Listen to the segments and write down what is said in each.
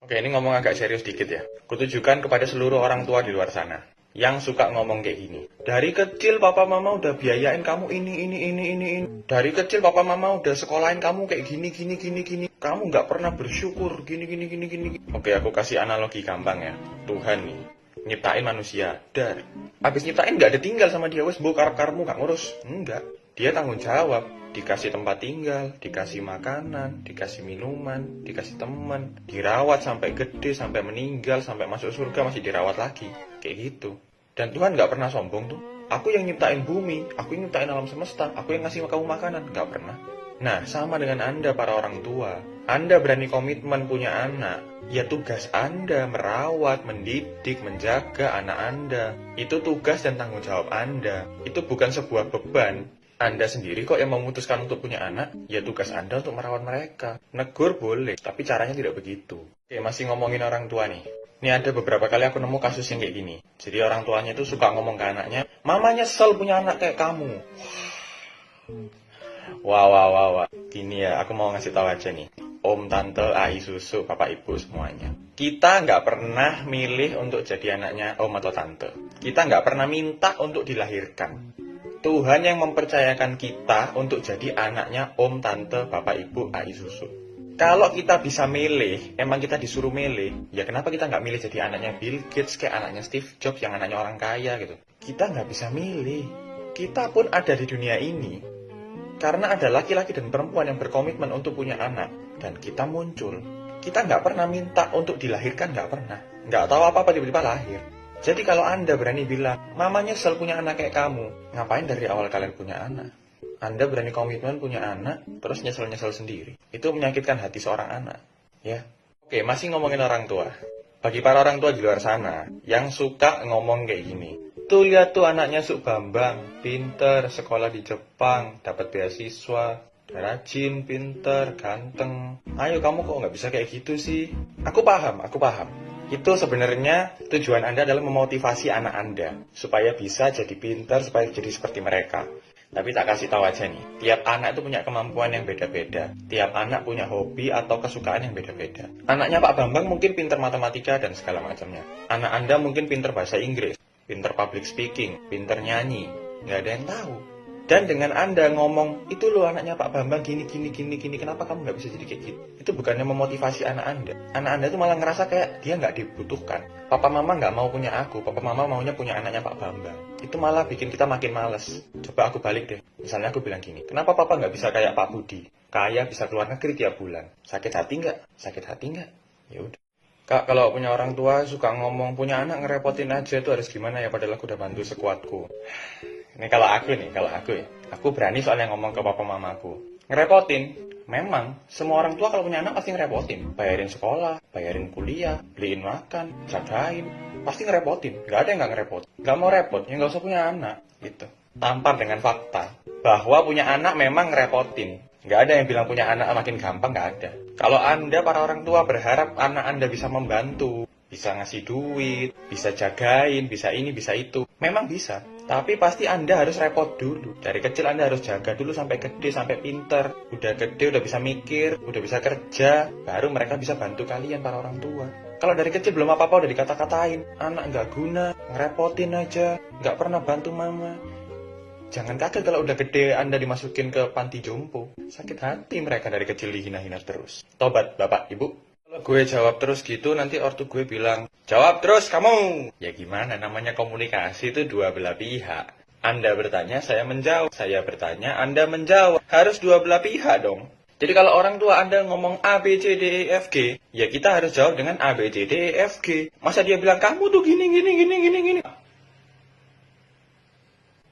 Oke, ini ngomong agak serius dikit ya. Kutujukan kepada seluruh orang tua di luar sana yang suka ngomong kayak gini. Dari kecil papa mama udah biayain kamu ini. Dari kecil papa mama udah sekolahin kamu kayak gini. Kamu nggak pernah bersyukur gini. Oke, aku kasih analogi gampang ya. Tuhan nih nyiptain manusia, dar. Abis nyiptain nggak ada tinggal sama dia, wes karep-karepmu nggak ngurus. Enggak, dia tanggung jawab. Dikasih tempat tinggal, dikasih makanan, dikasih minuman, dikasih teman, dirawat sampai gede, sampai meninggal, sampai masuk surga masih dirawat lagi, kayak gitu. Dan Tuhan nggak pernah sombong tuh. Aku yang nyiptain bumi, aku yang nyiptain alam semesta, aku yang ngasih kamu makanan, nggak pernah. Nah, sama dengan Anda para orang tua. Anda berani komitmen punya anak, ya tugas Anda merawat, mendidik, menjaga anak Anda. Itu tugas dan tanggung jawab Anda. Itu bukan sebuah beban. Anda sendiri kok yang memutuskan untuk punya anak, ya tugas Anda untuk merawat mereka. Negur boleh, tapi caranya tidak begitu. Oke, masih ngomongin orang tua nih. Ini ada beberapa kali aku nemu kasus yang kayak gini. Jadi orang tuanya itu suka ngomong ke anaknya, "Mama nyesel punya anak kayak kamu." Wah. Gini ya, aku mau ngasih tahu aja nih. Om, tante, ai, susu, bapak, ibu semuanya. Kita nggak pernah milih untuk jadi anaknya om atau tante. Kita nggak pernah minta untuk dilahirkan. Tuhan yang mempercayakan kita untuk jadi anaknya om, tante, bapak, ibu, ai, susu. Kalau kita bisa milih, emang kita disuruh milih, ya kenapa kita nggak milih jadi anaknya Bill Gates, kayak anaknya Steve Jobs, yang anaknya orang kaya gitu. Kita nggak bisa milih. Kita pun ada di dunia ini karena ada laki-laki dan perempuan yang berkomitmen untuk punya anak. Dan kita muncul. Kita nggak pernah minta untuk dilahirkan, nggak pernah. Nggak tahu apa-apa tiba-tiba lahir. Jadi kalau Anda berani bilang, "Mama nyesel punya anak kayak kamu," ngapain dari awal kalian punya anak? Anda berani komitmen punya anak, terus nyesel-nyesel sendiri. Itu menyakitkan hati seorang anak. Ya. Oke, masih ngomongin orang tua. Bagi para orang tua di luar sana, yang suka ngomong kayak gini. Tuh lihat tuh anaknya Suk Bambang, pinter, sekolah di Jepang, dapat beasiswa, rajin, pinter, ganteng. Ayo kamu kok nggak bisa kayak gitu sih? Aku paham. Itu sebenarnya tujuan Anda adalah memotivasi anak Anda supaya bisa jadi pintar, supaya jadi seperti mereka. Tapi tak kasih tahu aja nih, tiap anak itu punya kemampuan yang beda-beda. Tiap anak punya hobi atau kesukaan yang beda-beda. Anaknya Pak Bambang mungkin pintar matematika dan segala macamnya. Anak Anda mungkin pintar bahasa Inggris, pintar public speaking, pintar nyanyi. Nggak ada yang tahu. Dan dengan Anda ngomong, itu loh anaknya Pak Bambang gini, kenapa kamu nggak bisa jadi kayak gitu? Itu bukannya memotivasi anak Anda. Anak Anda itu malah ngerasa kayak dia nggak dibutuhkan. Papa mama nggak mau punya aku, papa mama maunya punya anaknya Pak Bambang. Itu malah bikin kita makin males. Coba aku balik deh. Misalnya aku bilang gini, kenapa papa nggak bisa kayak Pak Budi? Kaya bisa keluar negeri tiap bulan. Sakit hati nggak? Ya udah. Kak, kalau punya orang tua suka ngomong, punya anak ngerepotin aja itu harus gimana ya, padahal aku udah bantu sekuatku. Ini kalau aku ya. Aku berani soalnya ngomong ke papa mamaku. Ngerepotin. Memang, semua orang tua kalau punya anak pasti ngerepotin. Bayarin sekolah, bayarin kuliah, beliin makan, jagain. Pasti ngerepotin. Gak ada yang gak ngerepot. Gak mau repot, ya gak usah punya anak. Gitu. Tampar dengan fakta. Bahwa punya anak memang ngerepotin. Gak ada yang bilang punya anak makin gampang, gak ada. Kalau Anda, para orang tua, berharap anak Anda bisa membantu, bisa ngasih duit, bisa jagain, bisa ini, bisa itu. Memang bisa. Tapi pasti Anda harus repot dulu. Dari kecil Anda harus jaga dulu sampai gede, sampai pinter. Udah gede, udah bisa mikir, udah bisa kerja. Baru mereka bisa bantu kalian, para orang tua. Kalau dari kecil belum apa-apa udah dikata-katain. Anak nggak guna, ngerepotin aja, nggak pernah bantu mama. Jangan kaget kalau udah gede Anda dimasukin ke panti jompo. Sakit hati mereka dari kecil dihina-hina terus. Tobat, Bapak, Ibu. Kalau gue jawab terus gitu, nanti ortu gue bilang, "Jawab terus kamu." Ya gimana, namanya komunikasi itu dua belah pihak. Anda bertanya, saya menjawab. Saya bertanya, Anda menjawab. Harus dua belah pihak dong. Jadi kalau orang tua Anda ngomong A, B, C, D, E, F, G, ya kita harus jawab dengan A, B, C, D, E, F, G. Masa dia bilang, "Kamu tuh gini.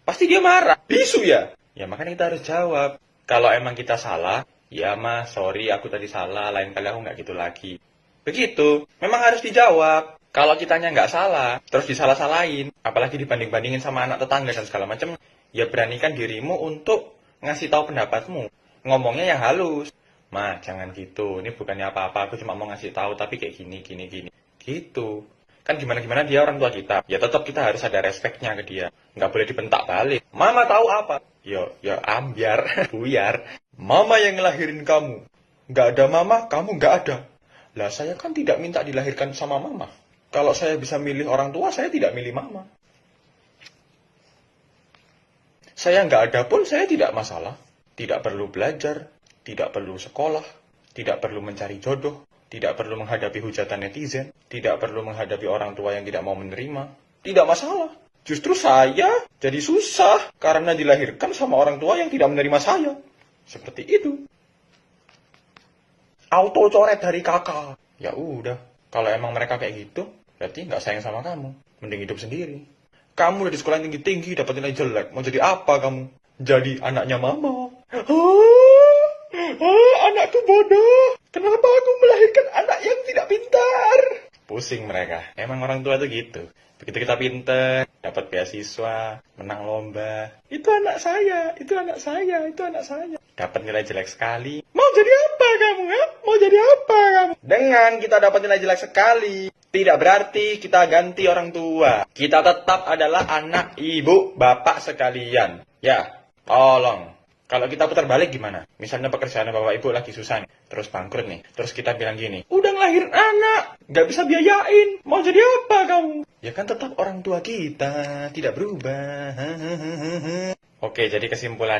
Pasti dia marah. Bisu ya? Ya makanya kita harus jawab. Kalau emang kita salah, ya mas, sorry aku tadi salah, lain kali aku nggak gitu lagi. Begitu, memang harus dijawab. Kalau kitanya nggak salah, terus disalah-salahin, apalagi dibanding-bandingin sama anak tetangga dan segala macam, ya beranikan dirimu untuk ngasih tahu pendapatmu. Ngomongnya yang halus. Ma, jangan gitu, ini bukannya apa-apa, aku cuma mau ngasih tahu, tapi kayak gini. Gitu. Kan gimana-gimana dia orang tua kita. Ya tetap kita harus ada respeknya ke dia. Nggak boleh dibentak balik. Mama tahu apa? Ya ambiar, buyar. Mama yang ngelahirin kamu. Nggak ada mama, kamu nggak ada. Lah saya kan tidak minta dilahirkan sama mama. Kalau saya bisa milih orang tua, saya tidak milih mama. Saya nggak ada pun saya tidak masalah. Tidak perlu belajar, tidak perlu sekolah, tidak perlu mencari jodoh, tidak perlu menghadapi hujatan netizen, tidak perlu menghadapi orang tua yang tidak mau menerima. Tidak masalah. Justru saya jadi susah karena dilahirkan sama orang tua yang tidak menerima saya. Seperti itu. Auto coret dari kakak. Ya udah, kalau emang mereka kayak gitu, berarti nggak sayang sama kamu. Mending hidup sendiri. Kamu udah di sekolah yang tinggi-tinggi, dapat nilai jelek. Mau jadi apa kamu? Jadi anaknya mama. Anakku bodoh. Kenapa aku melahirkan anak yang tidak pintar? Pusing mereka. Emang orang tua tuh gitu. Begitu kita pintar, dapat beasiswa, menang lomba. Itu anak saya, itu anak saya, itu anak saya. Dapat nilai jelek sekali. Mau jadi apa kamu? Ya? Mau jadi apa kamu? Dengan kita dapat nilai jelek sekali, tidak berarti kita ganti orang tua. Kita tetap adalah anak ibu bapak sekalian. Ya, tolong. Kalau kita putar balik gimana? Misalnya pekerjaan bapak ibu lagi susah nih, terus bangkrut nih. Terus kita bilang gini, udah ngelahirin anak, nggak bisa biayain. Mau jadi apa kamu? Ya kan tetap orang tua kita, tidak berubah. Oke, jadi kesimpulan.